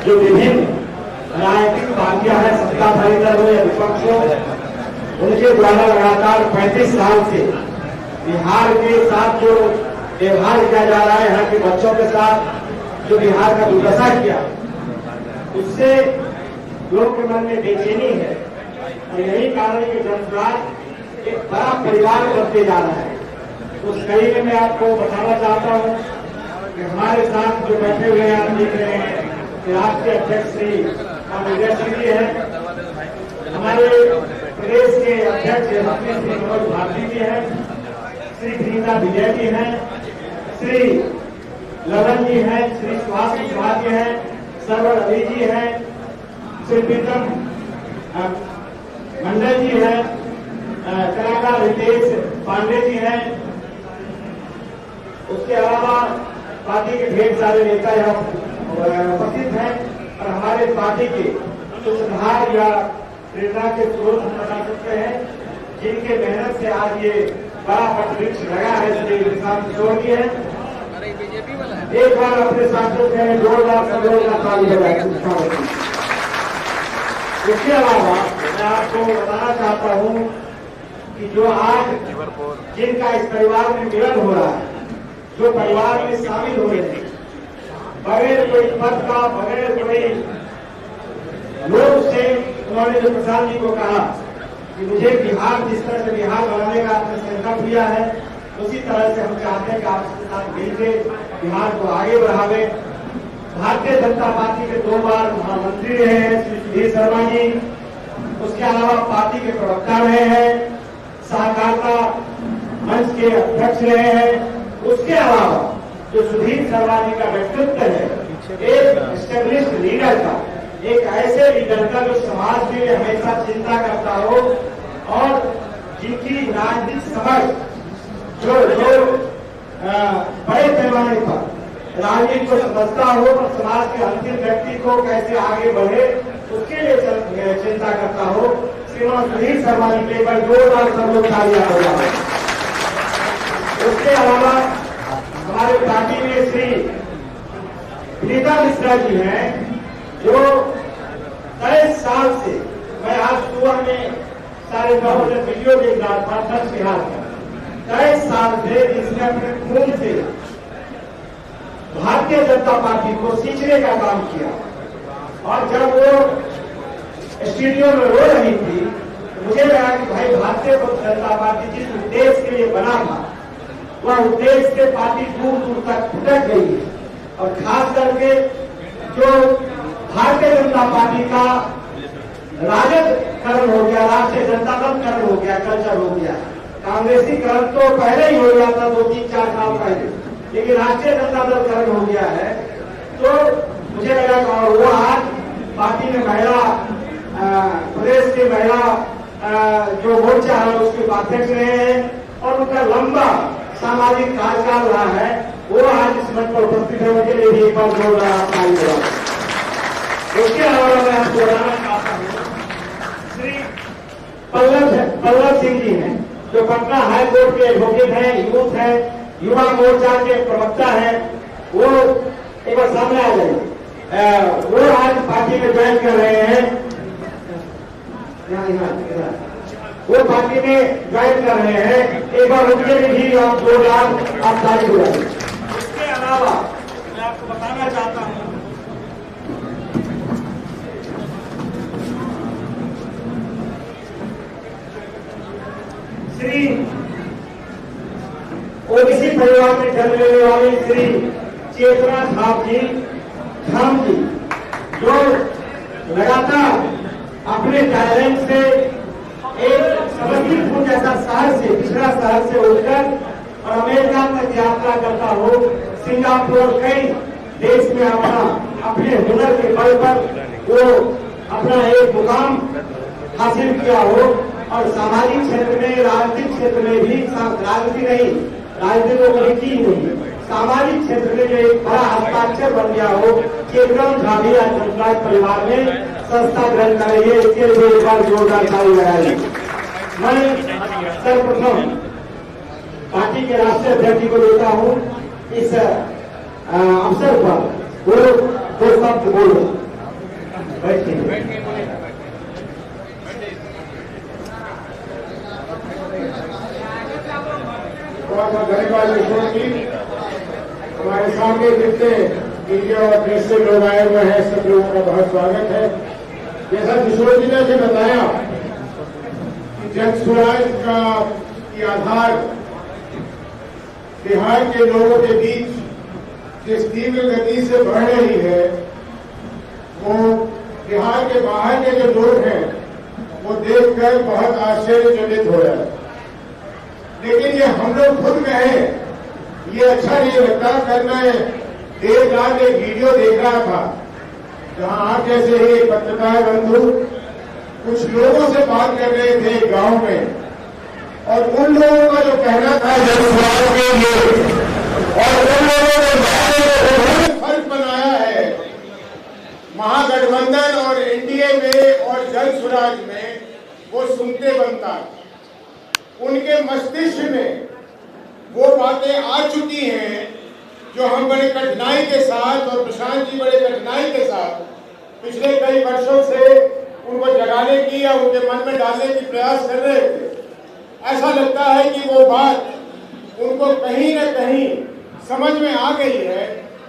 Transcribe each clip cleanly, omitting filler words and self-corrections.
जो विभिन्न राजनीतिक पार्टियां हैं, सत्ताधारी दल हो या विपक्ष हो, उनके द्वारा लगातार 35 साल से बिहार के साथ जो व्यवहार किया जा रहा है, यहाँ के बच्चों के साथ जो बिहार का दुर्दशा किया, उससे लोगों के मन में बेचैनी है। और यही कारण है कि जनसुराज एक बड़ा परिवार बनते जा रहा है। उस कड़ी में मैं आपको बताना चाहता हूँ कि हमारे साथ जो बैठे हुए हैं, आप देख रहे हैं कि राष्ट्रीय अध्यक्ष श्री विजय सिंह जी हैं, हमारे प्रदेश के अध्यक्ष श्री मनोज भारती जी हैं, श्री प्रीता विजय जी हैं, श्री ललन जी हैं, श्री सुभाष कुशवाहा जी हैं, सरवर अली जी हैं, श्री प्रीतम मंडल जी हैं, कलाकार रितेश पांडे जी हैं। उसके अलावा पार्टी के ढेर सारे नेता यहाँ उपस्थित हैं और हमारे पार्टी के सुधार या प्रेरणा के स्रोत हम बता सकते हैं, जिनके मेहनत से आज ये बड़ा वट वृक्ष लगा है, श्री किसान किशोर जी है। एक बार अपने साथियों से जोरदार संबोधन ताली बजाएं। इसके अलावा मैं आपको बताना चाहता हूं कि जो आज जिनका इस परिवार में मिलन हो रहा है, जो परिवार में शामिल हो रहे हैं, बगैर कोई पद का, बगैर कोई लोग से, उन्होंने जो प्रसाद जी को कहा कि मुझे बिहार, जिस तरह से बिहार बनाने का आपने संकल्प लिया है, उसी तरह से हम चाहते हैं कि आप इसके साथ मिलकर बिहार को आगे बढ़ावे। भारतीय जनता पार्टी के 2 बार महामंत्री रहे हैं श्री सुधीर शर्मा जी, उसके अलावा पार्टी के प्रवक्ता रहे हैं, सहकारिता मंच के अध्यक्ष रहे हैं। उसके अलावा जो सुधीर शर्मा जी का व्यक्तित्व है, एक एस्टेब्लिश्ड लीडर का, एक ऐसे लीडर का जो समाज के लिए हमेशा चिंता करता हो और जिनकी राजनीतिक समझ जो बड़े पैमाने पर राजनीति को समझता हो और समाज के अंतिम व्यक्ति को कैसे आगे बढ़े उसके लिए चिंता करता हो, श्रीमान सुधीर शर्मा जी के पर जोरदार संबोधन तालियां हो जाए। उसके अलावा हमारे पार्टी में श्री प्रीता मिश्रा जी हैं, जो 23 साल से, मैं आज सुबह में 9:30 बजे वीडियो देख रहा था, 10 बिहार का 23 साल से जिसने अपने खून से भारतीय जनता पार्टी को सींचने का काम किया। और जब वो स्टूडियो में रो रही थी तो मुझे लगा कि भाई भारतीय जनता पार्टी जिस उद्देश्य के लिए बना था, वह उद्देश्य से पार्टी दूर दूर तक भटक गई है। और खास करके जो भारतीय जनता पार्टी का राजदकरण हो गया, राष्ट्रीय जनता दल करण हो गया, कल्चर हो गया। कांग्रेसीकरण तो पहले ही हो गया था, 2-3-4 साल पहले, लेकिन राष्ट्रीय जनता दल करण हो गया है। तो मुझे लगा कि वो आज पार्टी में महिला, प्रदेश की महिला जो मोर्चा है उसके उपाध्यक्ष रहे हैं और उनका लंबा सामाजिक कार्यकाल रहा है, वो आज इस मंच पर उपस्थित है। उनके लिए भी एक बार जोरदार ताली बजाएं। उसके अलावा मैं आपको बताना चाहता हूँ, श्री पल्लव सिंह जी हैं, जो पटना हाईकोर्ट के एडवोकेट हैं, यूथ है, युवा मोर्चा के प्रवक्ता हैं। वो एक बार सामने आ जाइए। वो आज पार्टी में ज्वाइन कर रहे हैं, वो पार्टी में ज्वाइन कर रहे हैं। एक बार उनके लिए भी आप जोरदार आप ताली बजाइए। इसके अलावा मैं आपको बताना चाहता हूँ, श्री ओबीसी परिवार में जन्म लेने वाले श्री चेतना धाम जी, जो लगातार अपने टैलेंट से एक समस्तीपुर जैसा शहर से, पिछड़ा शहर से उठकर और अमेरिका तक यात्रा करता हो, सिंगापुर कई देश में अपने हुनर के बल पर वो अपना एक मुकाम हासिल किया हो। और सामाजिक क्षेत्र में, राजनीतिक क्षेत्र में भी, राजनीति नहीं, राजनीति को कभी की नहीं, सामाजिक क्षेत्र में जो एक बड़ा हस्ताक्षर बन गया हो, चेतन झाड़ी आज परिवार में संस्था ग्रहण कर रही है। इसके लिए एक बार जोरदार ताली लगाइए। मैं सर्वप्रथम पार्टी के राष्ट्रीय अध्यक्ष जी को देता हूँ इस अवसर पर वो दो शब्द बोले। धन्यवाद किशोर जी। हमारे सामने जितने मीडिया और प्रेस से लोग आए हुए हैं, सब लोगों का बहुत स्वागत है। जैसा किशोर जी ने अभी बताया कि जन स्वराज का की आधार बिहार के लोगों के बीच जिस तीव्र गति से बढ़ रही है, वो बिहार के बाहर के जो लोग हैं वो देखकर बहुत आश्चर्यचकित हो रहा है। लेकिन ये हम लोग खुद कहें ये अच्छा नहीं लगता। कल मैं देर रात एक वीडियो देख रहा था जहां आप जैसे ही पत्रकार बंधु कुछ लोगों से बात कर रहे थे गांव में, और उन लोगों का जो कहना था जनसुराज के लिए, और उन लोगों ने फर्क बनाया है महागठबंधन और एनडीए में और जनसुराज में, वो सुनते बनता है। उनके मस्तिष्क में वो बातें आ चुकी हैं जो हम बड़े कठिनाई के साथ और प्रशांत जी बड़े कठिनाई के साथ पिछले कई वर्षों से उनको जगाने की या उनके मन में डालने की प्रयास कर रहे थे। ऐसा लगता है कि वो बात उनको कहीं न कहीं समझ में आ गई है,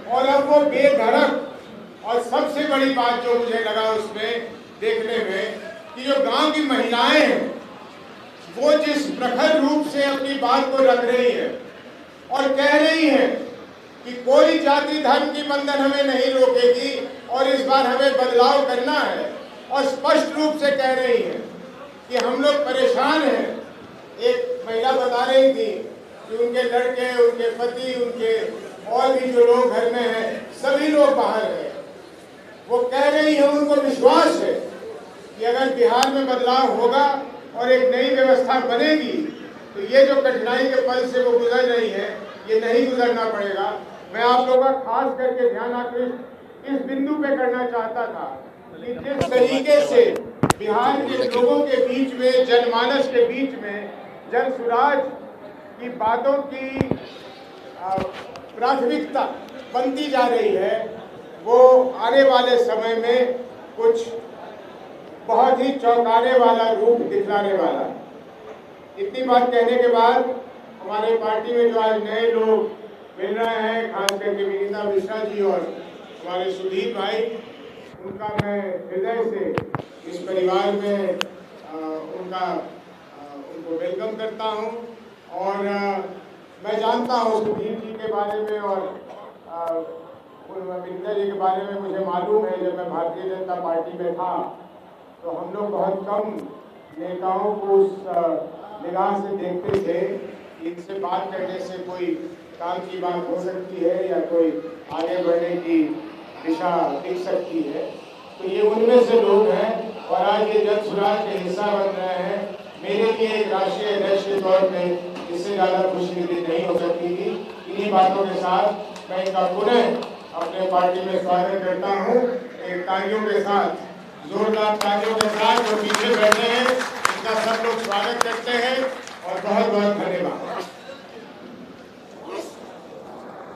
और अब वो बेधड़क। और सबसे बड़ी बात जो मुझे लगा उसमें देखने में कि जो गांव की महिलाएं हैं वो जिस प्रखर रूप से अपनी बात को रख रही है और कह रही है कि कोई जाति धर्म की बंधन हमें नहीं रोकेगी और इस बार हमें बदलाव करना है, और स्पष्ट रूप से कह रही है कि हम लोग परेशान हैं। एक महिला बता रही थी कि उनके लड़के, उनके पति, उनके और भी जो लोग घर में हैं, सभी लोग बाहर हैं। वो कह रही है, उनको विश्वास है कि अगर बिहार में बदलाव होगा और एक नई व्यवस्था बनेगी तो ये जो कठिनाई के पल से वो गुजर रही है ये नहीं गुजरना पड़ेगा। मैं आप लोगों का खास करके ध्यान आकृष्ट इस बिंदु पे करना चाहता था कि जिस तरीके से बिहार के लोगों के बीच में, जनमानस के बीच में जनसुराज की बातों की प्राथमिकता बनती जा रही है, वो आने वाले समय में कुछ बहुत ही चौंकाने वाला रूप दिखलाने वाला। इतनी बात कहने के बाद हमारे पार्टी में जो आज नए लोग मिल रहे हैं, खास करके विनीता मिश्रा जी और हमारे सुधीर भाई, उनका मैं हृदय से इस परिवार में उनको वेलकम करता हूं। और मैं जानता हूं सुधीर जी के बारे में और विनीता जी के बारे में मुझे मालूम है। जब मैं भारतीय जनता पार्टी में था तो हम लोग बहुत कम नेताओं को उस निगाह से देखते थे कि इनसे बात करने से कोई काम की बात हो सकती है या कोई आगे बढ़ने की दिशा दिख सकती है। तो ये उनमें से लोग हैं और आज ये जनसुराज के हिस्सा बन रहे हैं। मेरे लिए एक राष्ट्रीय अध्यक्ष के तौर पर इससे ज़्यादा खुशी की दिन नहीं हो सकती थी। इन्हीं बातों के साथ मैं इनका पुनः अपने पार्टी में स्वागत करता हूँ। एक तालियों के साथ, जोरदार तालियों के साथ जो पीछे बैठे हैं इनका सब लोग स्वागत करते हैं और बहुत बहुत धन्यवाद।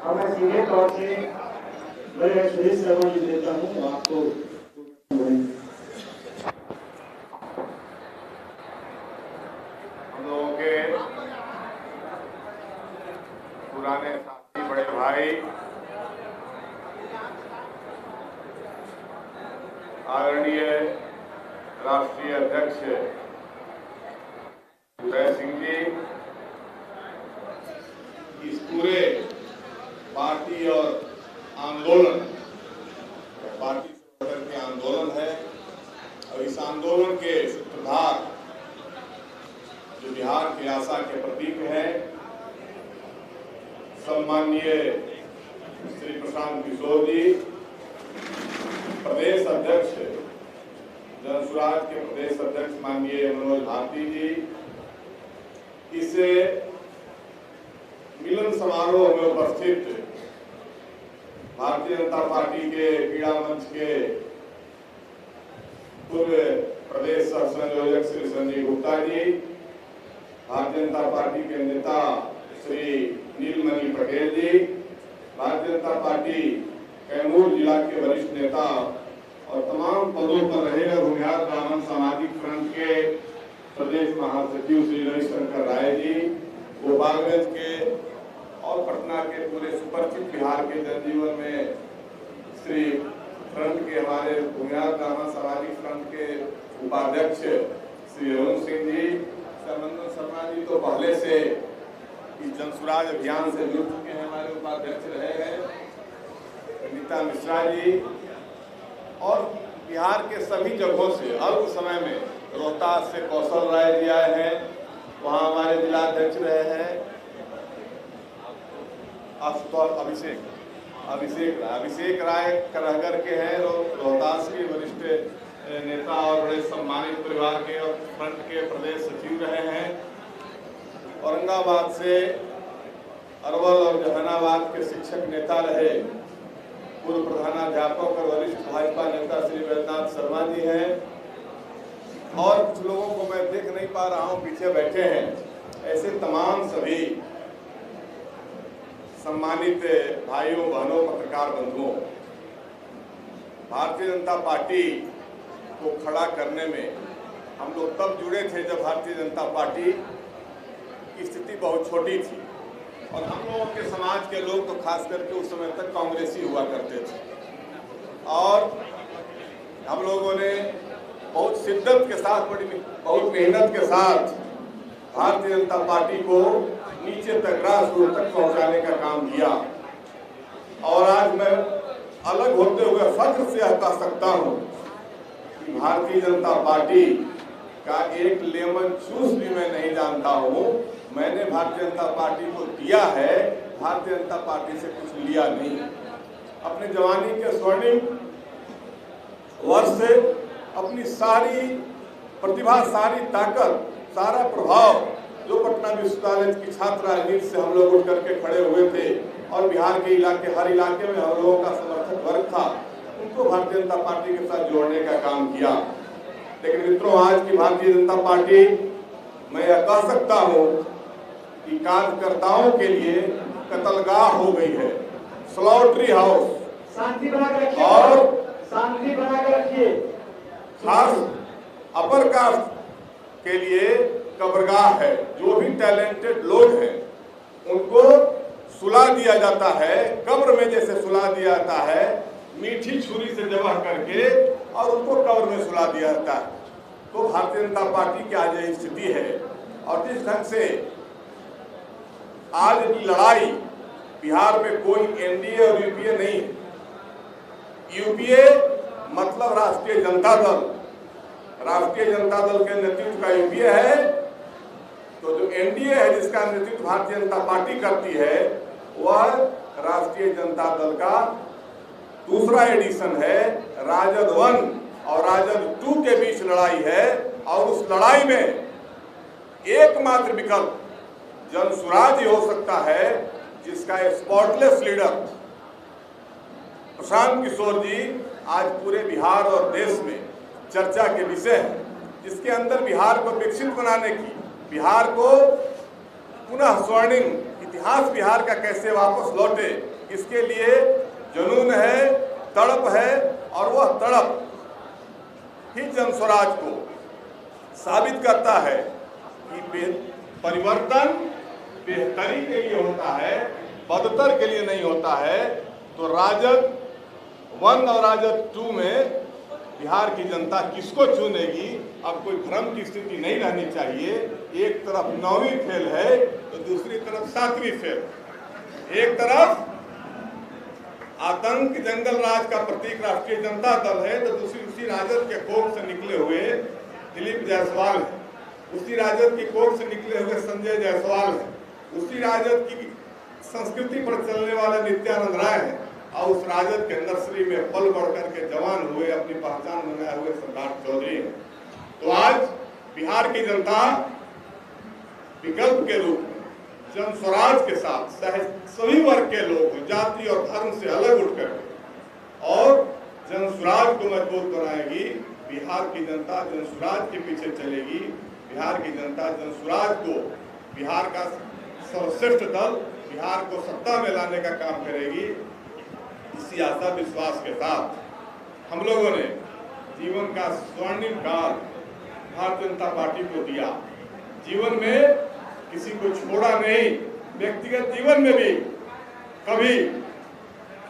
अब मैं सीधे तौर से मेरे सुरेश शर्मा जी देता हूँ आपको। हम लोगों के पुराने साथी, बड़े भाई, आदरणीय राष्ट्रीय अध्यक्ष जय सिंह जी, इस पूरे पार्टी और आंदोलन, पार्टी के आंदोलन है और इस आंदोलन के सूत्रधार जो बिहार की आशा के प्रतीक है, सम्माननीय श्री प्रशांत किशोर जी, प्रदेश अध्यक्ष, जनसुराज के प्रदेश अध्यक्ष माननीय मनोज भारती जी, इस मिलन समारोह में उपस्थित भारतीय जनता पार्टी के क्रीड़ा मंच के पूर्व प्रदेश सह संयोजक श्री संजय गुप्ता जी, भारतीय जनता पार्टी के नेता श्री नीलमणि पटेल जी, भारतीय जनता पार्टी कैमूर जिला के वरिष्ठ नेता और तमाम पदों पर रहे और भूमिहार ब्राह्मण सामाजिक फ्रंट के प्रदेश महासचिव श्री रविशंकर राय जी, गोपालगंज के और पटना के पूरे सुपरिचित बिहार के जनजीवन में श्री फ्रंट के हमारे भूमिहार ब्राह्मण सामाजिक फ्रंट के उपाध्यक्ष श्री अरुण सिंह जी, सर्वनंदन शर्मा जी तो पहले से इस जनसुराज अभियान से जुड़ चुके हैं, हमारे उपाध्यक्ष रहे हैं, नीता मिश्रा जी, और बिहार के सभी जगहों से अल्प समय में रोहतास से कौशल राय जी आए हैं, वहाँ हमारे जिलाध्यक्ष रहे हैं अभिषेक राय करहगर के हैं, रोहतास के वरिष्ठ नेता और बड़े सम्मानित परिवार के और फ्रंट के प्रदेश सचिव रहे हैं, औरंगाबाद से अरवल और जहानाबाद के शिक्षक नेता रहे, पूर्व प्रधानाध्यापक और वरिष्ठ भाजपा नेता श्री वैद्यनाथ शर्मा जी हैं, और कुछ लोगों को मैं देख नहीं पा रहा हूं, पीछे बैठे हैं। ऐसे तमाम सभी सम्मानित भाइयों बहनों पत्रकार बंधुओं, भारतीय जनता पार्टी को खड़ा करने में हम लोग तब जुड़े थे जब भारतीय जनता पार्टी की स्थिति बहुत छोटी थी और हम लोगों के समाज के लोग तो खास करके उस समय तक कांग्रेसी हुआ करते थे, और हम लोगों ने बहुत शिद्दत के साथ बहुत मेहनत के साथ भारतीय जनता पार्टी को नीचे तक ग्रासरूट तक पहुंचाने का काम किया। और आज मैं अलग होते हुए फख्र से कह सकता हूं कि भारतीय जनता पार्टी का एक लेमन जूस भी मैं नहीं जानता हूं। मैंने भारतीय जनता पार्टी को दिया है, भारतीय जनता पार्टी से कुछ लिया नहीं। अपने जवानी के स्वर्णिम वर्ष से अपनी सारी प्रतिभा, सारी ताकत, सारा प्रभाव जो पटना विश्वविद्यालय की छात्र राजनीति से हम लोग उठ करके खड़े हुए थे और बिहार के इलाके, हर इलाके में हम लोगों का समर्थक वर्ग था, उनको भारतीय जनता पार्टी के साथ जोड़ने का काम किया। लेकिन मित्रों, आज की भारतीय जनता पार्टी, मैं यह कह सकता हूं कि कार्यकर्ताओं के लिए कत्लगाह हो गई है, स्लॉटरी हाउस। शांति बनाकर रखिए और शांति बनाकर रखिए। खास अपर कास्ट के लिए कब्रगाह है। जो भी टैलेंटेड लोग हैं उनको सुला दिया जाता है, कब्र में जैसे सुला दिया जाता है, मीठी छुरी से जबह करके, और उनको कब्र में सुला दिया जाता है। तो भारतीय जनता पार्टी की आज यही स्थिति है। और जिस ढंग से आज की लड़ाई, बिहार में कोई एनडीए और यूपीए नहीं है। यूपीए मतलब राष्ट्रीय जनता दल, राष्ट्रीय जनता दल के नेतृत्व का यूपीए है। तो जो एनडीए है, जिसका नेतृत्व भारतीय जनता पार्टी करती है, वह राष्ट्रीय जनता दल का दूसरा एडिशन है। राजद 1 और राजद 2 के बीच लड़ाई है, और उस लड़ाई में एकमात्र विकल्प जनसुराज ही हो सकता है, जिसका स्पॉटलेस लीडर प्रशांत किशोर जी आज पूरे बिहार और देश में चर्चा के विषय है, जिसके अंदर बिहार को विकसित बनाने की, बिहार को पुनः स्वर्णिम इतिहास बिहार का कैसे वापस लौटे, इसके लिए जुनून है, तड़प है, और वह तड़प ही जनस्वराज को साबित करता है कि परिवर्तन बेहतरी के लिए होता है, बदतर के लिए नहीं होता है। तो राजद 1 और राजद 2 में बिहार की जनता किसको चुनेगी, अब कोई भ्रम की स्थिति नहीं रहनी चाहिए। एक तरफ 9वीं फेल है तो दूसरी तरफ 7वीं फेल। एक तरफ आतंक जंगल राज का प्रतीक राष्ट्रीय जनता दल है, तो दूसरी उसी राजद के कोख से निकले हुए दिलीप जायसवाल है, उसी राजद की कोख से निकले हुए संजय जायसवाल है, उसी राजद की संस्कृति पर चलने वाले नित्यानंद राय है, और उस राजद के नर्सरी में पल बढ़ करके जवान हुए, अपनी पहचान बनाए हुए सरदार चौधरी है। तो आज बिहार की जनता विकल्प के रूप में जनस्वराज के साथ सभी वर्ग के लोग, जाति और धर्म से अलग उठ कर और जनस्वराज को मजबूत बनाएगी। बिहार की जनता जनस्वराज के पीछे चलेगी। बिहार की जनता जनस्वराज को, बिहार का सर्वश्रेष्ठ दल, बिहार को सत्ता में लाने का काम करेगी। इसी आशा विश्वास के साथ हम लोगों ने जीवन का स्वर्णिम काल भारतीय जनता पार्टी को दिया। जीवन में किसी को छोड़ा नहीं, व्यक्तिगत जीवन में भी कभी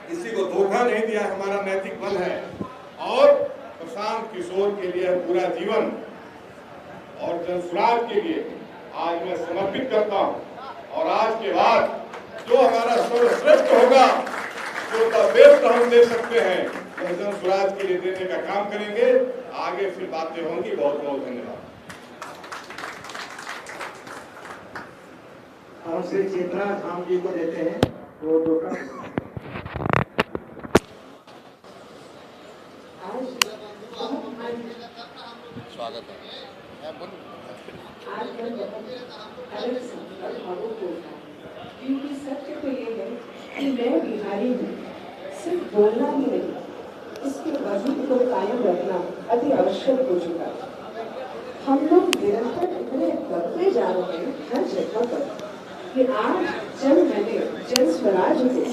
किसी को धोखा नहीं दिया, हमारा नैतिक बल है। और प्रशांत किशोर के लिए पूरा जीवन और जनसुराज के लिए आज मैं समर्पित करता हूं। और आज के बाद जो हमारा सर्वश्रेष्ठ होगा, जो द बेस्ट हम दे सकते हैं, वह जनसुराज के लिए देने का काम करेंगे। आगे फिर बातें होंगी। बहुत बहुत धन्यवाद। हम श्री चेतना धाम जी को देते हैं वो टोकन। स्वागत है। क्योंकि सत्य तो ये है कि मैं बिहारी हूँ, सिर्फ बोलना ही नहीं, इसके वजूद को कायम रखना अति आवश्यक हो चुका है। हम लोग निरंतर इतने बढ़ते जा रहे हैं हर जगह पर कि आज जब मैंने जन स्वराज को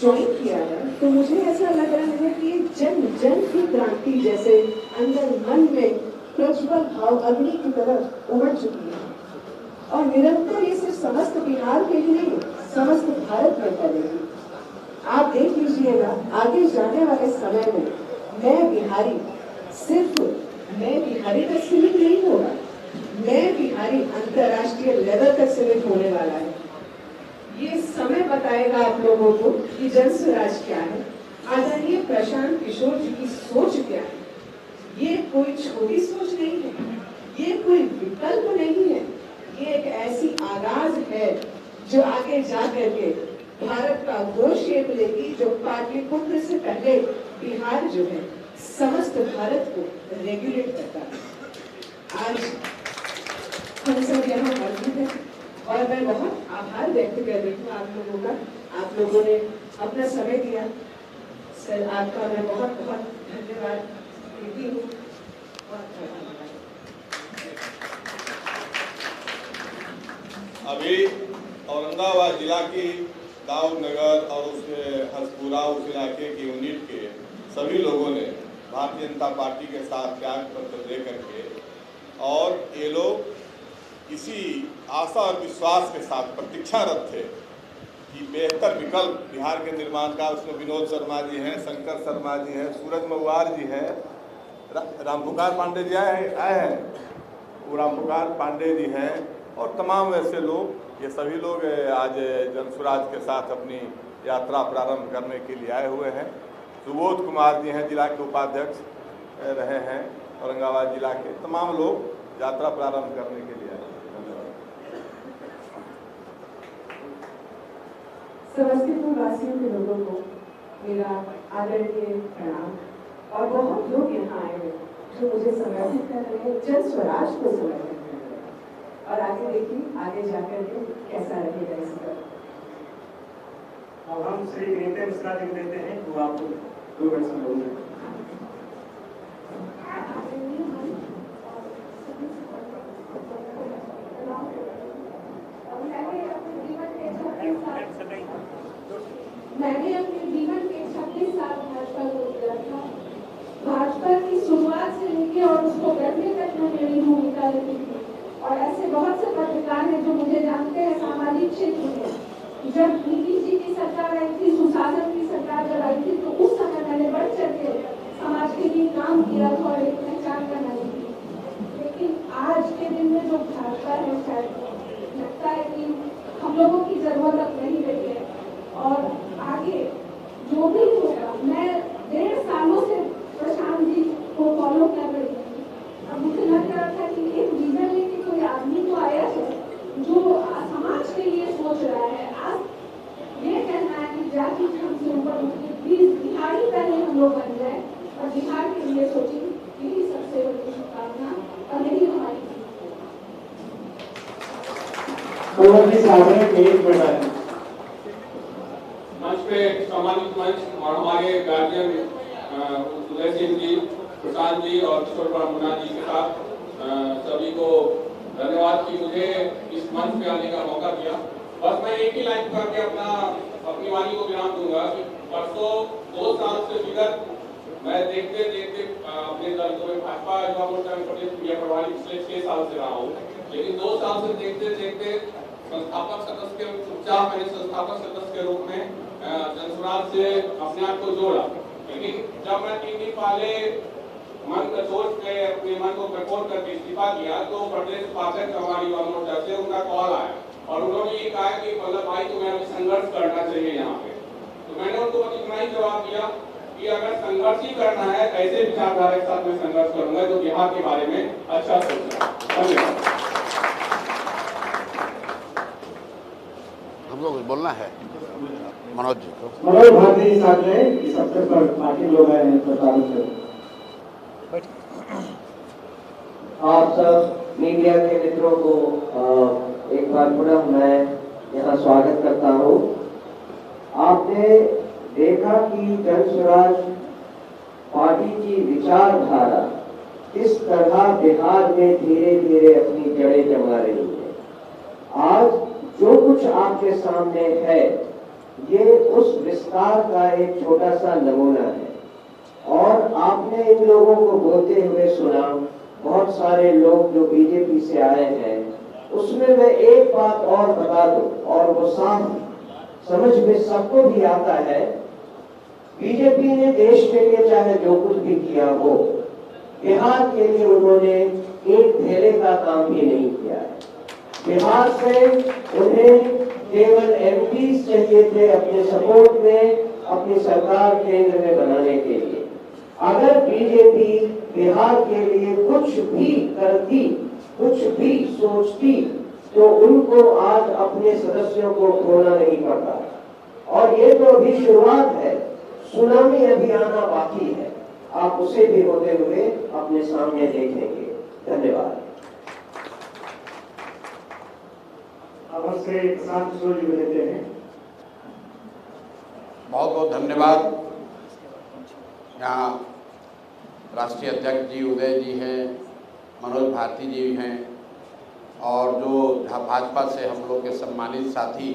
ज्वाइन किया है तो मुझे ऐसा लग रहा है कि जन जन की क्रांति जैसे अंदर मन में प्रज्वल भाव अग्नि की तरह उमड़ चुकी है और निरंतर ये सिर्फ समस्त बिहार के ही नहीं, समस्त भारत में फैलेगी। आप देख लीजिएगा आगे जाने वाले समय में मैं बिहारी सिर्फ मैं बिहारी तक सीमित नहीं होगा, मैं बिहारी अंतर्राष्ट्रीय लेवल तक सीमित होने वाला है। ये समय बताएगा आप लोगों को कि जन स्वराज क्या है, आदरणीय प्रशांत किशोर जी की सोच क्या है। ये कोई छोटी सोच नहीं है, ये कोई विकल्प नहीं है, ये एक ऐसी आगाज है जो आगे जा करके भारत का वो शेप लेगी जो पाटलिपुत्र से पहले बिहार जो है समस्त भारत को रेगुलेट करता है। आज हम सब यहाँ मौजूद हैं और मैं बहुत आभार व्यक्त कर रही हूँ आप लोगों का। आप लोगों ने अपना समय दिया, सर आपका मैं बहुत बहुत धन्यवाद देती हूँ। अभी औरंगाबाद जिला की दाऊद नगर और उसके हसपुरा उस इलाके की यूनिट के सभी लोगों ने भारतीय जनता पार्टी के साथ त्याग पत्र दे करके और ये लोग इसी आशा और विश्वास के साथ प्रतीक्षारत थे कि बेहतर विकल्प बिहार के निर्माण का। उसमें विनोद शर्मा जी हैं, शंकर शर्मा जी हैं, सूरज महुआर जी हैं, रामपुकार पांडे जी आए हैं, वो रामपुकार पांडे जी हैं और तमाम वैसे लोग, ये सभी लोग आज जनसुराज के साथ अपनी यात्रा प्रारंभ करने के लिए आए हुए हैं। सुबोध कुमार जी हैं, जिला के उपाध्यक्ष रहे हैं औरंगाबाद जिला के। तमाम लोग यात्रा प्रारंभ करने के लिए आए। समस्तीपुर वासियों के लोगों को मेरा आदरणीय प्रणाम और बहुत लोग यहाँ आए हैं जो मुझे समर्पित कर रहे हैं, जन स्वराज को समर्पित कर रहे हैं। और आगे देखिए आगे जाकर के कैसा रहेगा इसका। अब हम श्री नीते मिश्रा जी देते हैं वो आपको 2 मिनट समझाएंगे। मैंने अपने जीवन के 26 साल भाजपा को दिया था। भाजपा की शुरुआत से लेकर और उसको करने तक में मेरी भूमिका रही थी। और ऐसे बहुत से पत्रकार हैं जो मुझे जानते हैं सामाजिक क्षेत्र में। जब नीतीश जी की सरकार आई थी, सुशासन की सरकार जब आई थी, तो उस समय मैंने बढ़ चढ़ के समाज के लिए काम किया था और एक पहचान बनाई थी। लेकिन आज के दिन में जो भाजपा है, शायद लगता है कि हम लोगों की जरूरत अब नहीं रही है। और आगे जो भी होगा, मैं 1.5 सालों से प्रशांत जी को फॉलो कर रही हूँ। अब मुझे लग रहा था कि एक विजन लेके कोई आदमी तो आया है जो समाज के लिए सोच रहा है। आज ये कहना है कि जाति धर्म से ऊपर बिहारी पहले हम लोग बन जाए और बिहार के लिए सोचें, यही सबसे बड़ी शुभकामना और यही हमारी मंच पे सम्मानित मंच और हमारे गार्जियन उदय सिंह जी, प्रशांत जी और किशोर कुमार मुन्ना जी के साथ सभी को धन्यवाद कि मुझे इस मंच पे आने का मौका दिया। बस मैं एक ही लाइन करके अपनी वाणी को विराम दूंगा कि परसों 2 साल से विगत मैं देखते देखते अपने दल को मैं भाजपा युवा मोर्चा में प्रदेश मीडिया प्रभारी पिछले 6 साल से रहा हूँ, लेकिन 2 साल से देखते देखते संस्थापक सदस्य के चुपचाप मैंने संस्थापक सदस्य के रूप में जनसुराज से अपने आप को जोड़ा। लेकिन जब मैं 3 दिन पहले मन का सोच के अपने मन को कठोर करके इस्तीफा किया तो प्रदेश उपाध्यक्ष हमारी युवा मोर्चा से उनका कॉल आया और उन्होंने ये कहा कि वल्लभ भाई तुम्हें अभी संघर्ष करना चाहिए यहाँ पे। तो मैंने उनको इतना ही जवाब दिया कि अगर संघर्ष ही करना है ऐसे विचारधारा के साथ मैं संघर्ष करूंगा तो बिहार के बारे में अच्छा सोचना। धन्यवाद। हमको कुछ बोलना है मनोज जी को। मनोज भारती जी साथ में इस अवसर पर पार्टी लोग आए हैं प्रचार से। आप सब मीडिया के मित्रों को एक बार पुनः मैं यहाँ स्वागत करता हूँ। आपने देखा कि जनसुराज पार्टी की विचारधारा किस तरह बिहार में धीरे धीरे अपनी जड़ें जमा रही है। आज जो कुछ आपके सामने है ये उस विस्तार का एक छोटा सा नमूना है और आपने इन लोगों को बोलते हुए सुना। बहुत सारे लोग जो बीजेपी से आए हैं उसमें मैं एक बात और बता दूं और वो साफ समझ में सबको भी आता है। बीजेपी ने देश के लिए चाहे जो कुछ भी किया हो, बिहार के लिए उन्होंने एक धेले का काम भी नहीं किया है। बिहार से उन्हें केवल एमपी चाहिए थे अपने सपोर्ट में, अपनी सरकार केंद्र में बनाने के लिए। अगर बीजेपी बिहार के लिए कुछ भी करती, कुछ भी सोचती तो उनको आज अपने सदस्यों को खोना नहीं पड़ता। और ये तो अभी शुरुआत है, सुनामी अभी आना बाकी है। आप उसे भी होते हुए अपने सामने देखेंगे। धन्यवाद। अवश्य प्रशांत किशोर जी को देते हैं। बहुत बहुत धन्यवाद। यहाँ राष्ट्रीय अध्यक्ष जी उदय जी हैं, मनोज भारती जी हैं और जो भाजपा से हम लोग के सम्मानित साथी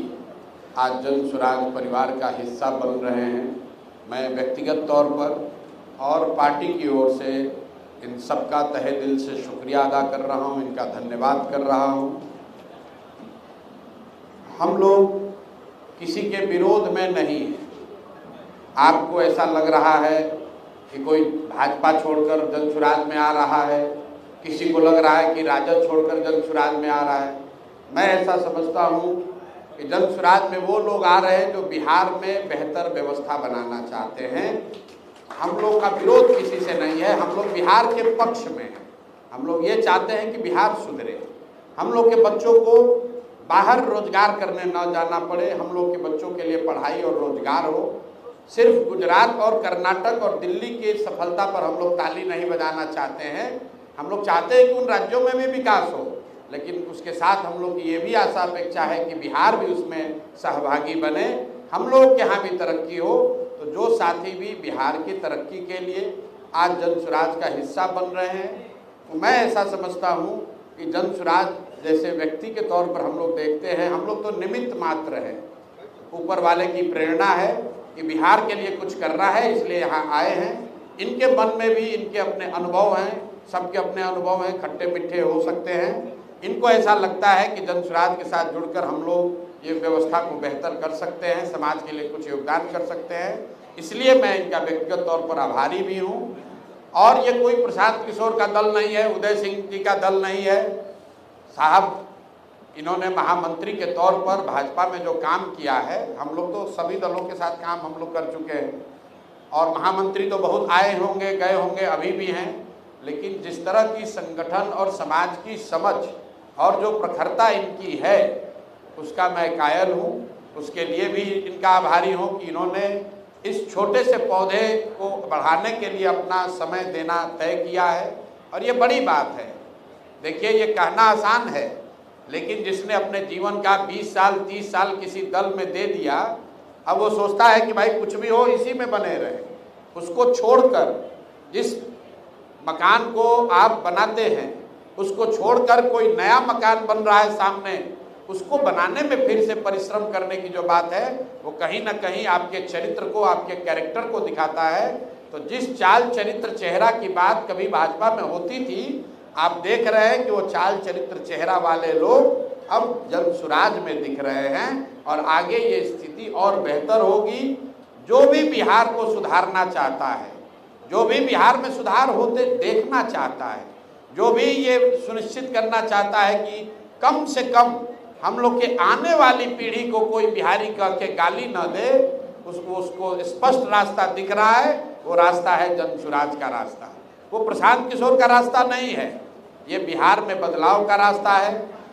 आज जनसुराज परिवार का हिस्सा बन रहे हैं। मैं व्यक्तिगत तौर पर और पार्टी की ओर से इन सबका तहे दिल से शुक्रिया अदा कर रहा हूं, इनका धन्यवाद कर रहा हूं। हम लोग किसी के विरोध में नहीं हैं। आपको ऐसा लग रहा है कि कोई भाजपा छोड़कर जनसुराज में आ रहा है, किसी को लग रहा है कि राजद छोड़कर जनसुराज में आ रहा है। मैं ऐसा समझता हूँ कि जनसुराज में वो लोग आ रहे हैं जो बिहार में बेहतर व्यवस्था बनाना चाहते हैं। हम लोग का विरोध किसी से नहीं है, हम लोग बिहार के पक्ष में हैं। हम लोग ये चाहते हैं कि बिहार सुधरे, हम लोग के बच्चों को बाहर रोजगार करने न जाना पड़े, हम लोग के बच्चों के लिए पढ़ाई और रोजगार हो। सिर्फ गुजरात और कर्नाटक और दिल्ली की सफलता पर हम लोग ताली नहीं बजाना चाहते हैं। हम लोग चाहते हैं कि उन राज्यों में भी विकास हो, लेकिन उसके साथ हम लोग की ये भी आशा अपेक्षा है कि बिहार भी उसमें सहभागी बने, हम लोग के यहाँ भी तरक्की हो। तो जो साथी भी बिहार की तरक्की के लिए आज जनसुराज का हिस्सा बन रहे हैं, तो मैं ऐसा समझता हूँ कि जनसुराज जैसे व्यक्ति के तौर पर हम लोग देखते हैं, हम लोग तो निमित्त मात्र हैं। ऊपर वाले की प्रेरणा है कि बिहार के लिए कुछ करना है, इसलिए यहाँ आए हैं। इनके मन में भी इनके अपने अनुभव हैं, सबके अपने अनुभव हैं, खट्टे मीठे हो सकते हैं। इनको ऐसा लगता है कि जनसुराज के साथ जुड़कर हम लोग ये व्यवस्था को बेहतर कर सकते हैं, समाज के लिए कुछ योगदान कर सकते हैं। इसलिए मैं इनका व्यक्तिगत तौर पर आभारी भी हूँ। और ये कोई प्रशांत किशोर का दल नहीं है, उदय सिंह जी का दल नहीं है। साहब इन्होंने महामंत्री के तौर पर भाजपा में जो काम किया है, हम लोग तो सभी दलों के साथ काम हम लोग कर चुके हैं और महामंत्री तो बहुत आए होंगे, गए होंगे, अभी भी हैं। लेकिन जिस तरह की संगठन और समाज की समझ और जो प्रखरता इनकी है, उसका मैं कायल हूँ। उसके लिए भी इनका आभारी हूँ कि इन्होंने इस छोटे से पौधे को बढ़ाने के लिए अपना समय देना तय किया है और ये बड़ी बात है। देखिए, ये कहना आसान है, लेकिन जिसने अपने जीवन का 20 साल 30 साल किसी दल में दे दिया, अब वो सोचता है कि भाई कुछ भी हो इसी में बने रहे। उसको छोड़कर, जिस मकान को आप बनाते हैं उसको छोड़कर कोई नया मकान बन रहा है सामने, उसको बनाने में फिर से परिश्रम करने की जो बात है, वो कहीं ना कहीं आपके चरित्र को, आपके कैरेक्टर को दिखाता है तो जिस चाल चरित्र चेहरा की बात कभी भाजपा में होती थी, आप देख रहे हैं कि वो चाल चरित्र चेहरा वाले लोग अब जन सुराज में दिख रहे हैं और आगे ये स्थिति और बेहतर होगी। जो भी बिहार को सुधारना चाहता है, जो भी बिहार में सुधार होते देखना चाहता है, जो भी ये सुनिश्चित करना चाहता है कि कम से कम हम लोग के आने वाली पीढ़ी को कोई बिहारी कह के गाली न दे, उसको स्पष्ट रास्ता दिख रहा है। वो रास्ता है जन सुराज का रास्ता, वो प्रशांत किशोर का रास्ता नहीं है। ये बिहार में बदलाव का रास्ता है,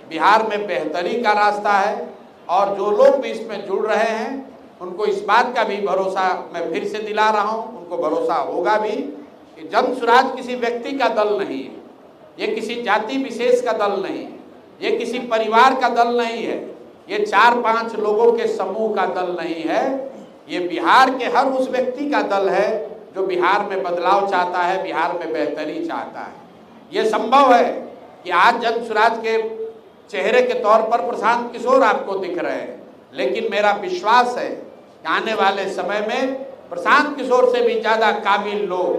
बिहार में बेहतरी का रास्ता है। और जो लोग भी इसमें जुड़ रहे हैं उनको इस बात का भी भरोसा मैं फिर से दिला रहा हूँ, उनको भरोसा होगा भी कि जन सुराज किसी व्यक्ति का दल नहीं है, ये किसी जाति विशेष का दल नहीं है, ये किसी परिवार का दल नहीं है, ये 4-5 लोगों के समूह का दल नहीं है। ये बिहार के हर उस व्यक्ति का दल है जो बिहार में बदलाव चाहता है, बिहार में बेहतरी चाहता है। ये संभव है कि आज जन सुराज के चेहरे के तौर पर प्रशांत किशोर आपको दिख रहे हैं, लेकिन मेरा विश्वास है कि आने वाले समय में प्रशांत किशोर से भी ज़्यादा काबिल लोग,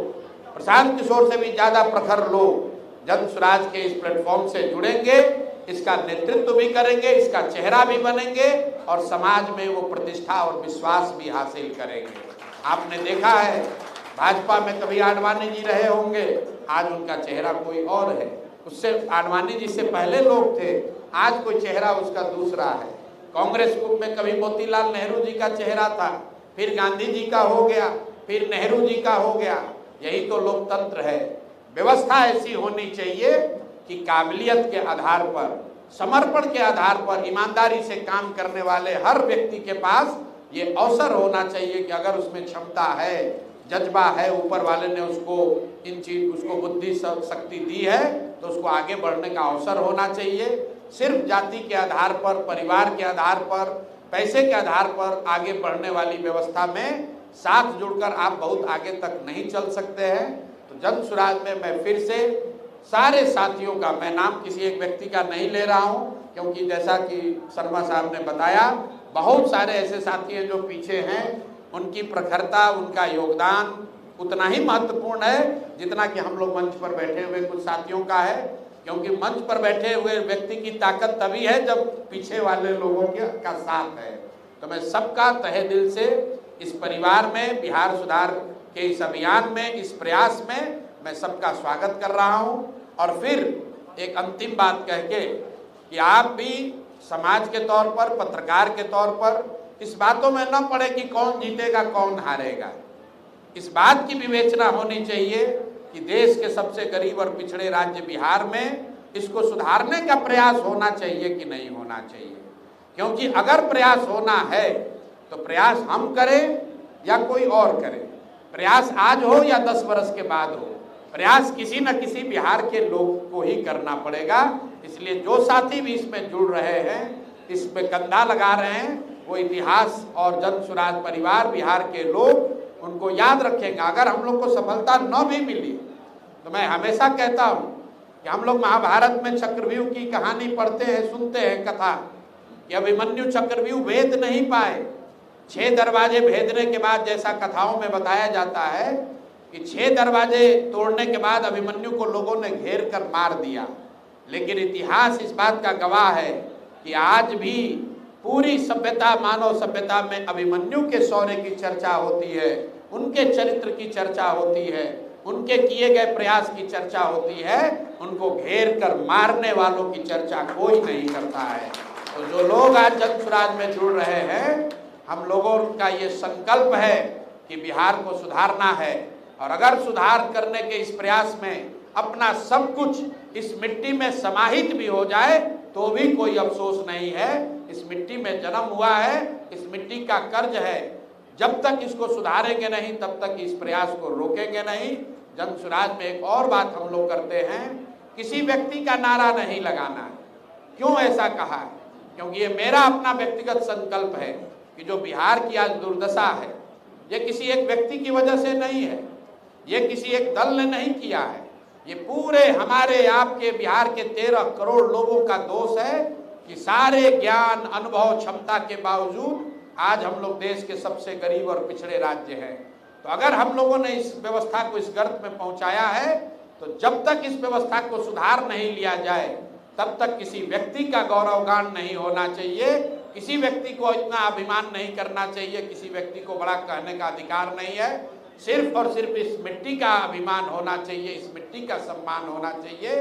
प्रशांत किशोर से भी ज़्यादा प्रखर लोग जन सुराज के इस प्लेटफॉर्म से जुड़ेंगे, इसका नेतृत्व भी करेंगे, इसका चेहरा भी बनेंगे और समाज में वो प्रतिष्ठा और विश्वास भी हासिल करेंगे। आपने देखा है भाजपा में कभी आडवाणी जी रहे होंगे, आज उनका चेहरा कोई और है। उससे आडवाणी जी से पहले लोग थे, आज कोई चेहरा उसका दूसरा है। कांग्रेस में कभी मोतीलाल नेहरू जी का चेहरा था, फिर गांधी जी का हो गया, फिर नेहरू जी का हो गया। यही तो लोकतंत्र है। व्यवस्था ऐसी होनी चाहिए कि काबिलियत के आधार पर, समर्पण के आधार पर, ईमानदारी से काम करने वाले हर व्यक्ति के पास ये अवसर होना चाहिए कि अगर उसमें क्षमता है, जज्बा है, ऊपर वाले ने उसको बुद्धि शक्ति दी है, तो उसको आगे बढ़ने का अवसर होना चाहिए। सिर्फ जाति के आधार पर, परिवार के आधार पर, पैसे के आधार पर आगे बढ़ने वाली व्यवस्था में साथ जुड़कर आप बहुत आगे तक नहीं चल सकते हैं। तो जन सुराज में मैं फिर से सारे साथियों का, मैं नाम किसी एक व्यक्ति का नहीं ले रहा हूं, क्योंकि जैसा कि शर्मा साहब ने बताया, बहुत सारे ऐसे साथी हैं जो पीछे हैं, उनकी प्रखरता, उनका योगदान उतना ही महत्वपूर्ण है जितना कि हम लोग मंच पर बैठे हुए कुछ साथियों का है। क्योंकि मंच पर बैठे हुए व्यक्ति की ताकत तभी है जब पीछे वाले लोगों का साथ है। तो मैं सबका तहे दिल से इस परिवार में, बिहार सुधार के इस अभियान में, इस प्रयास में मैं सबका स्वागत कर रहा हूं। और फिर एक अंतिम बात कह के कि आप भी समाज के तौर पर, पत्रकार के तौर पर इस बातों में न पड़े कि कौन जीतेगा कौन हारेगा। इस बात की विवेचना होनी चाहिए कि देश के सबसे गरीब और पिछड़े राज्य बिहार में इसको सुधारने का प्रयास होना चाहिए कि नहीं होना चाहिए। क्योंकि अगर प्रयास होना है तो प्रयास हम करें या कोई और करे, प्रयास आज हो या 10 वर्ष के बाद हो, प्रयास किसी न किसी बिहार के लोग को ही करना पड़ेगा। इसलिए जो साथी भी इसमें जुड़ रहे हैं, इसमें कंधा लगा रहे हैं, वो इतिहास और जन सुराज परिवार, बिहार के लोग उनको याद रखेंगे। अगर हम लोग को सफलता न भी मिली तो मैं हमेशा कहता हूँ कि हम लोग महाभारत में चक्रव्यूह की कहानी पढ़ते हैं, सुनते हैं कथा कि अभिमन्यु चक्रव्यूह भेद नहीं पाए। 6 दरवाजे भेदने के बाद, जैसा कथाओं में बताया जाता है कि 6 दरवाजे तोड़ने के बाद अभिमन्यु को लोगों ने घेर कर मार दिया। लेकिन इतिहास इस बात का गवाह है कि आज भी पूरी सभ्यता, मानव सभ्यता में अभिमन्यु के शौर्य की चर्चा होती है, उनके चरित्र की चर्चा होती है, उनके किए गए प्रयास की चर्चा होती है। उनको घेर कर मारने वालों की चर्चा कोई नहीं करता है। तो जो लोग आज जन सुराज में जुड़ रहे हैं, हम लोगों का ये संकल्प है कि बिहार को सुधारना है। और अगर सुधार करने के इस प्रयास में अपना सब कुछ इस मिट्टी में समाहित भी हो जाए तो भी कोई अफसोस नहीं है। इस मिट्टी में जन्म हुआ है, इस मिट्टी का कर्ज है। जब तक इसको सुधारेंगे नहीं तब तक इस प्रयास को रोकेंगे नहीं। जन सुराज में एक और बात हम लोग करते हैं, किसी व्यक्ति का नारा नहीं लगाना है। क्यों ऐसा कहा है? क्योंकि ये मेरा अपना व्यक्तिगत संकल्प है कि जो बिहार की आज दुर्दशा है, ये किसी एक व्यक्ति की वजह से नहीं है, ये किसी एक दल ने नहीं किया है, ये पूरे हमारे आपके बिहार के 13 करोड़ लोगों का दोष है कि सारे ज्ञान, अनुभव, क्षमता के बावजूद आज हम लोग देश के सबसे गरीब और पिछड़े राज्य हैं। तो अगर हम लोगों ने इस व्यवस्था को इस गर्त में पहुंचाया है, तो जब तक इस व्यवस्था को सुधार नहीं लिया जाए तब तक किसी व्यक्ति का गौरवगान नहीं होना चाहिए, किसी व्यक्ति को इतना अभिमान नहीं करना चाहिए, किसी व्यक्ति को बड़ा कहने का अधिकार नहीं है। सिर्फ और सिर्फ इस मिट्टी का अभिमान होना चाहिए, इस मिट्टी का सम्मान होना चाहिए।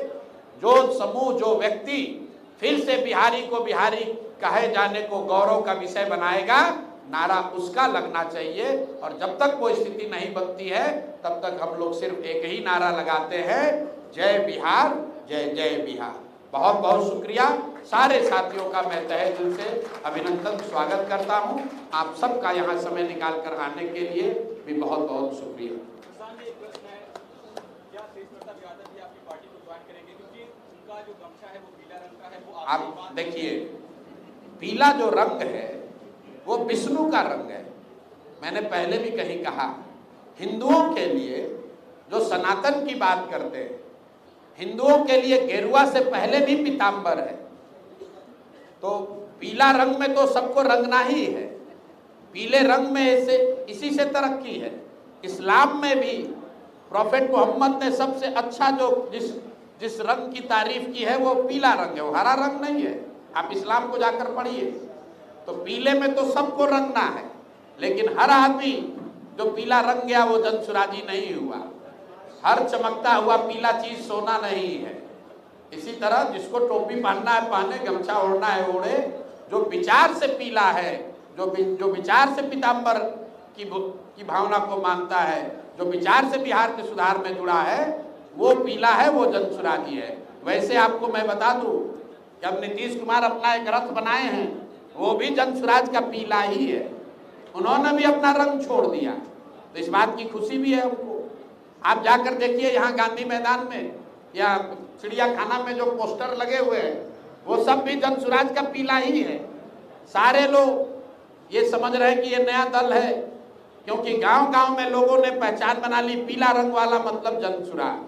जो समूह, जो व्यक्ति फिर से बिहारी को बिहारी कहे जाने को गौरव का विषय बनाएगा, नारा उसका लगना चाहिए। और जब तक वो स्थिति नहीं बनती है तब तक हम लोग सिर्फ एक ही नारा लगाते हैं, जय बिहार, जय जय बिहार। बहुत बहुत शुक्रिया। सारे साथियों का मैं तहे दिल से अभिनंदन, स्वागत करता हूं। आप सबका यहाँ समय निकाल कर आने के लिए भी बहुत बहुत शुक्रिया। आप देखिए, पीला जो रंग है वो विष्णु का रंग है। मैंने पहले भी कहीं कहा, हिंदुओं के लिए जो सनातन की बात करते हैं, हिंदुओं के लिए गेरुआ से पहले भी पीताम्बर है। तो पीला रंग में तो सबको रंगना ही है। पीले रंग में से इसी से तरक्की है। इस्लाम में भी प्रॉफेट मोहम्मद ने सबसे अच्छा जो जिस रंग की तारीफ की है वो पीला रंग है, वो हरा रंग नहीं है। आप इस्लाम को जाकर पढ़िए तो पीले में तो सबको रंगना है, लेकिन हर आदमी जो पीला रंग गया वो जनसुराजी नहीं हुआ। हर चमकता हुआ पीला चीज सोना नहीं है। इसी तरह जिसको टोपी पहनना है पहने, गमछा ओढ़ना है ओढ़े। जो विचार से पीला है, जो विचार से पीताम्बर की भावना को मानता है, जो विचार से बिहार के सुधार में जुड़ा है, वो पीला है, वो जनसुराजी है। वैसे आपको मैं बता दूं कि अब नीतीश कुमार अपना एक रथ बनाए हैं, वो भी जनसुराज का पीला ही है। उन्होंने भी अपना रंग छोड़ दिया, तो इस बात की खुशी भी है हमको। आप जाकर देखिए यहाँ गांधी मैदान में या चिड़ियाखाना में जो पोस्टर लगे हुए हैं वो सब भी जनसुराज का पीला ही है। सारे लोग ये समझ रहे हैं कि ये नया दल है, क्योंकि गांव-गांव में लोगों ने पहचान बना ली, पीला रंग वाला मतलब जनसुराज।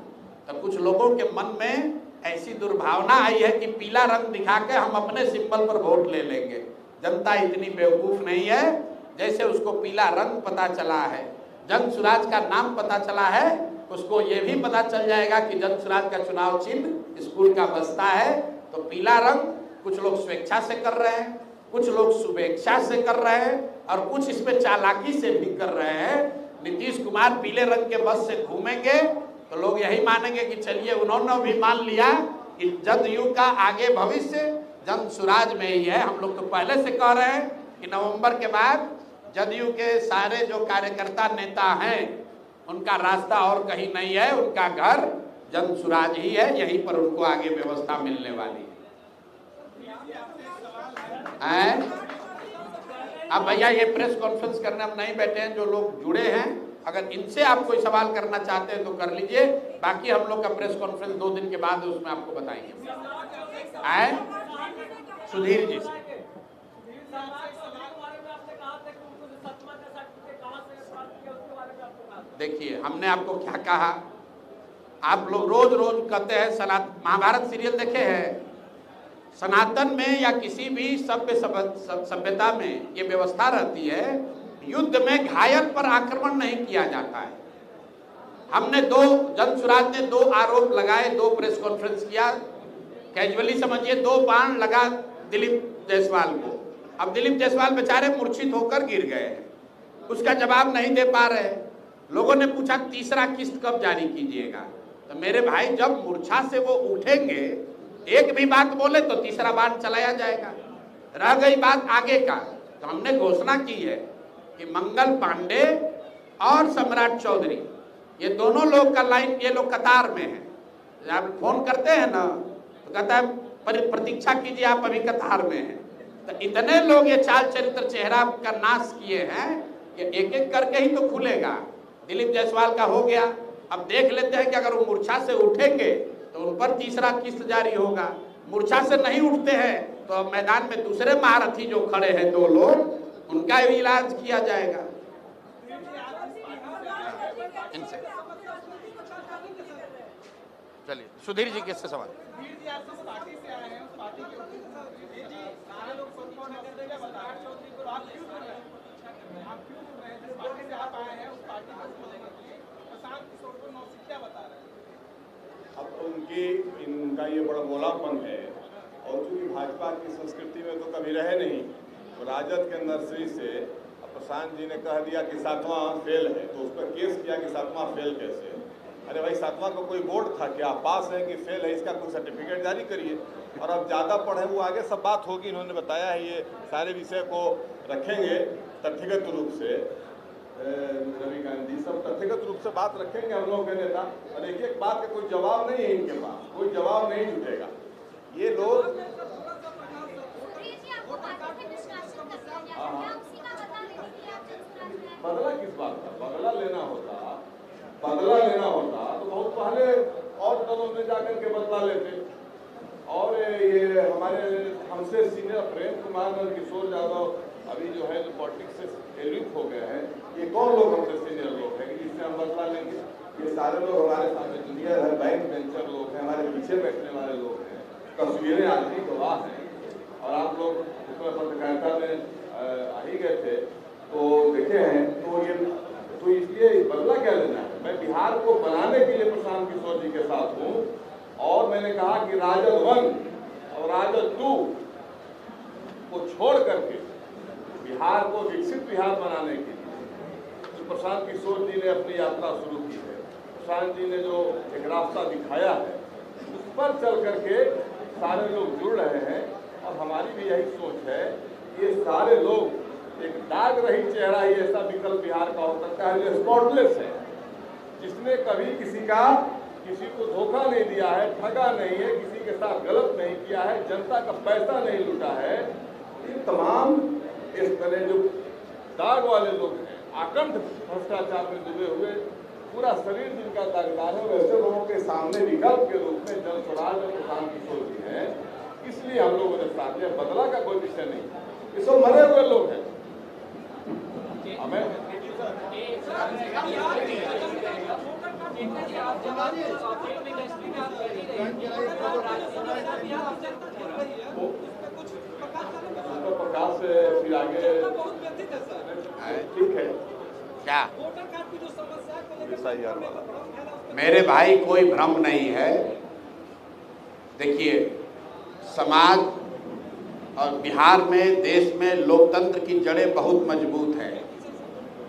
तो कुछ लोगों के मन में ऐसी दुर्भावना आई है कि पीला रंग दिखा के हम अपने सिंबल पर वोट ले लेंगे। जनता इतनी बेवकूफ नहीं है। जैसे उसको पीला रंग पता चला है, जनसुराज का नाम पता चला है, उसको ये भी पता चल जाएगा कि जनसुराज का चुनाव चिन्ह स्कूल का बस्ता है। तो पीला रंग कुछ लोग स्वेच्छा से कर रहे हैं, कुछ लोग शुभेच्छा से कर रहे हैं, और कुछ इसमें चालाकी से भी कर रहे हैं। नीतीश कुमार पीले रंग के बस से घूमेंगे तो लोग यही मानेंगे कि चलिए उन्होंने भी मान लिया कि जदयू का आगे भविष्य जनसुराज में ही है। हम लोग तो पहले से कह रहे हैं कि नवंबर के बाद जदयू के सारे जो कार्यकर्ता नेता हैं उनका रास्ता और कहीं नहीं है, उनका घर जनसुराज ही है, यहीं पर उनको आगे व्यवस्था मिलने वाली है। अब भैया ये प्रेस कॉन्फ्रेंस करने हम नहीं बैठे हैं, जो लोग जुड़े हैं अगर इनसे आप कोई सवाल करना चाहते हैं तो कर लीजिए, बाकी हम लोग का प्रेस कॉन्फ्रेंस 2 दिन के बाद है, उसमें आपको बताएंगे। सुधीर जी से देखिए, हमने आपको क्या कहा। आप लोग रोज रोज कहते हैं महाभारत सीरियल देखे हैं। सनातन में या किसी भी सभ्यता में ये व्यवस्था रहती है, युद्ध में घायल पर आक्रमण नहीं किया जाता है। हमने जनसुराज ने 2 आरोप लगाए, 2 प्रेस कॉन्फ्रेंस किया, कैजुअली समझिए 2 बाण लगा दिलीप जायसवाल को। अब दिलीप जायसवाल बेचारे मूर्छित होकर गिर गए हैं, उसका जवाब नहीं दे पा रहे। लोगों ने पूछा तीसरा किस्त कब जारी कीजिएगा। तो मेरे भाई, जब मूर्छा से वो उठेंगे, एक भी बात बोले तो तीसरा बाण चलाया जाएगा। रह गई बात आगे का, तो हमने घोषणा की है कि मंगल पांडे और सम्राट चौधरी, ये दोनों लोग का लाइन, ये लोग कतार में हैं। आप फोन करते हैं ना तो कहता है प्रतीक्षा कीजिए, आप अभी कतार में हैं। तो इतने लोग ये चाल चरित्र चेहरा का नाश किए हैं कि एक एक करके ही तो खुलेगा। दिलीप जायसवाल का हो गया, अब देख लेते हैं कि अगर वो मूर्छा से उठेंगे तो उन पर तीसरा किस्त जारी होगा। मूर्छा से नहीं उठते हैं तो मैदान में दूसरे महारथी जो खड़े हैं 2 लोग, उनका भी इलाज किया जाएगा। इनसे चलिए सुधीर जी कैसे सवाल। आप आए हैं उस पार्टी को खोलने के लिए, प्रशांत किशोर को नौसिखिया बता रहे हैं। अब तो इनका ये बड़ा बोलापन है, और चूंकि भाजपा की संस्कृति में तो कभी रहे नहीं, तो राजद के नर्सरी से प्रशांत जी ने कह दिया कि 7वां फेल है, तो उस पर केस किया कि 7वां फेल कैसे है। अरे भाई 7वां का कोई बोर्ड था क्या? पास है कि फेल है, इसका कोई सर्टिफिकेट जारी करिए। और अब ज़्यादा पढ़े वो आगे सब बात होगी, इन्होंने बताया है ये सारे विषय को रखेंगे तथ्यगत रूप से। रविकांत जी सब तथ्यगत रूप से बात रखेंगे हम लोग के नेता, और एक एक बात का कोई जवाब नहीं है इनके पास, कोई जवाब नहीं जुटेगा। ये लोग बदला किस बात का? बदला लेना होता तो बहुत पहले और दलों में जाकर के बदला लेते। और ये हमारे हमसे सीनियर प्रेम कुमार और किशोर यादव अभी जो है जो पॉलिटिक्स से एलिट हो गए हैं, ये कौन लोग हमसे सीनियर लोग हैं कि जिससे हम बदला लेंगे? ये सारे लोग हमारे सामने जूनियर है, बैक बेंचर लोग हैं, हमारे पीछे बैठने वाले लोग हैं, तस्वीरें आदमी गवाह हैं। और आप लोग उसमें पत्रकारिता में आ ही गए थे तो देखे हैं। तो इसलिए बदला क्या लेना है? मैं बिहार को बनाने के लिए प्रशांत किशोर जी के साथ हूँ, और मैंने कहा कि राजद 1 और राजद 2 को छोड़ करके बिहार को विकसित बिहार बनाने के लिए तो प्रशांत किशोर जी ने अपनी यात्रा शुरू की है। प्रशांत जी ने जो एक रास्ता दिखाया है उस पर चल करके सारे लोग जुड़ रहे हैं, और हमारी भी यही सोच है। ये सारे लोग एक दाग रहित चेहरा ही ऐसा विकल्प बिहार का हो सकता है जो स्पॉटलेस है, जिसने कभी किसी को धोखा नहीं दिया है, ठगा नहीं है, किसी के साथ गलत नहीं किया है, जनता का पैसा नहीं लूटा है। इन तमाम इस तरह जो दाग वाले लोग हैं, आकंठ भ्रष्टाचार में डूबे हुए, पूरा शरीर जिनका दागदार है, वैसे लोगों के सामने विकल्प के रूप में जन स्वराज और प्रशांत किशोर जी हैं। इसलिए हम लोगों ने साथ लिया। बदला का कोई विषय नहीं, ये सब मरे हुए लोग हैं। हमें प्रकाश से फिर आगे ठीक है क्या SIR वाला। मेरे भाई कोई भ्रम नहीं है। देखिए, समाज और बिहार में, देश में लोकतंत्र की जड़ें बहुत मजबूत है।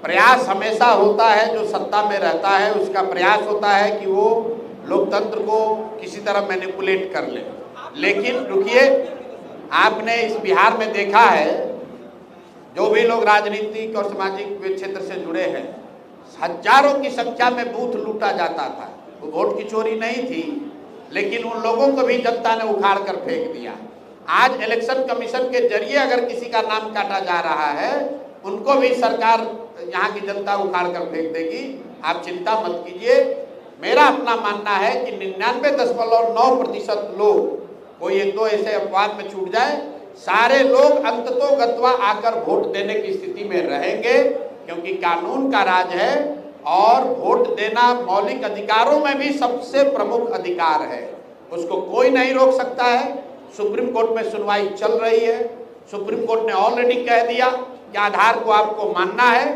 प्रयास हमेशा होता है, जो सत्ता में रहता है उसका प्रयास होता है कि वो लोकतंत्र को किसी तरह मैनिपुलेट कर ले। लेकिन रुकिए, आपने इस बिहार में देखा है, जो भी लोग राजनीतिक और सामाजिक क्षेत्र से जुड़े हैं, हजारों की संख्या में बूथ लूटा जाता था। वो वोट की चोरी नहीं थी, लेकिन उन लोगों को भी जनता ने उखाड़ कर फेंक दिया। आज इलेक्शन कमीशन के जरिए अगर किसी का नाम काटा जा रहा है, उनको भी सरकार, यहाँ की जनता उखाड़ कर फेंक देगी। आप चिंता मत कीजिए। मेरा अपना मानना है कि 99.9% लोग, कोई 1-2 ऐसे अपवाद में छूट जाए, सारे लोग अंततोगत्वा आकर वोट देने की स्थिति में रहेंगे, क्योंकि कानून का राज है और वोट देना मौलिक अधिकारों में भी सबसे प्रमुख अधिकार है। उसको कोई नहीं रोक सकता है। सुप्रीम कोर्ट में सुनवाई चल रही है। सुप्रीम कोर्ट ने ऑलरेडी कह दिया कि आधार को आपको मानना है।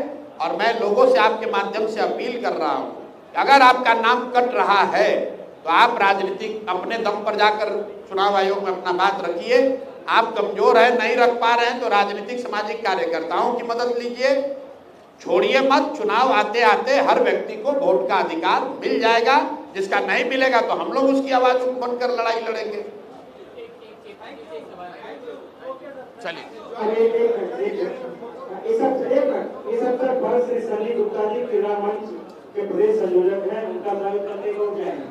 और मैं लोगों से आपके माध्यम से अपील कर रहा हूँ, अगर आपका नाम कट रहा है तो आप राजनीतिक अपने दम पर जाकर चुनाव आयोग में अपना बात रखिए। आप कमजोर हैं, नहीं रख पा रहे हैं, तो राजनीतिक सामाजिक कार्यकर्ताओं की मदद लीजिए। छोड़िए मत, चुनाव आते आते हर व्यक्ति को वोट का अधिकार मिल जाएगा। जिसका नहीं मिलेगा तो हम लोग उसकी आवाज बनकर लड़ाई लड़ेंगे। चलिए, इस अवसर पर श्री सनी गुप्ता जी क्रीड़ा मंच के प्रदेश संयोजक हैं, उनका स्वागत करने को जाएंगे।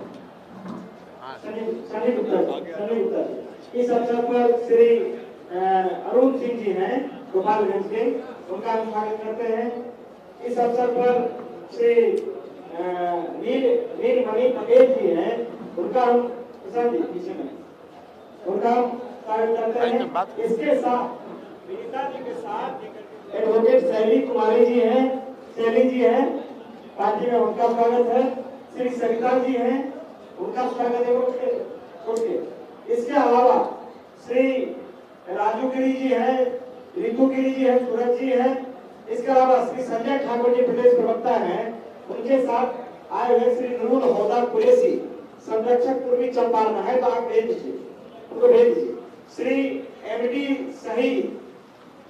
सनी गुप्ता जी। इस अवसर पर श्री अरुण सिंह जी हैं गोपालगंज के, उनका हम स्वागत करते हैं। इस अवसर पर श्री नीलमणि पटेल जी हैं, उनका हम उनका स्वागत करते हैं। इसके साथ विनीता जी के साथ एडवोकेट शैली कुमारी जी हैं, शैली जी हैं पार्टी में, उनका स्वागत है। श्री सरिता जी हैं, उनका स्वागत है उनके। इसके अलावा श्री राजू गिरी जी हैं, रितु गिरी जी हैं, सूरज जी हैं, इसके अलावा श्री संजय ठाकुर जी प्रदेश प्रवक्ता हैं, उनके साथ आए हुए श्री नूरुल हुदा कुरैशी संरक्षक पूर्वी चंपारण है, तो आप भेज दीजिए, उनको भेज दीजिए। श्री एमडी शहीद,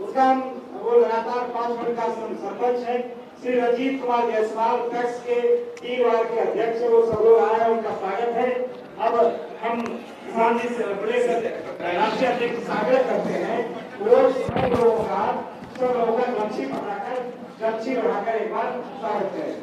उसका वो लगातार 5 मिनट का सरपंच है। श्री रंजीत कुमार जायसवाल टैक्स के 3 वार्ड के अध्यक्ष है, वो सब लोग आए हैं, उनका स्वागत है। अब हम किसान जी से प्रदेश राष्ट्रीय अध्यक्ष से आग्रह करते हैं, वो सब लोगों का गमछी बढ़ाकर एक बार स्वागत करें।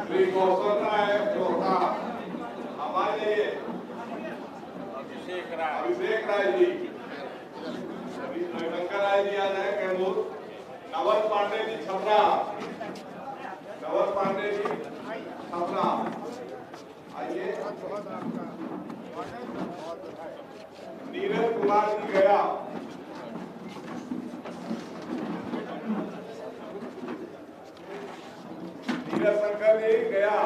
श्री कौशल राय जोधा, हमारे लिए अभिषेक राय जी, शंकर राय जी आ जाए कैमूर, नवल पांडे जी छपरा, नवल पांडे जी छपरा आइए, नीरज कुमार जी गया, नीरज शंकर जी गया,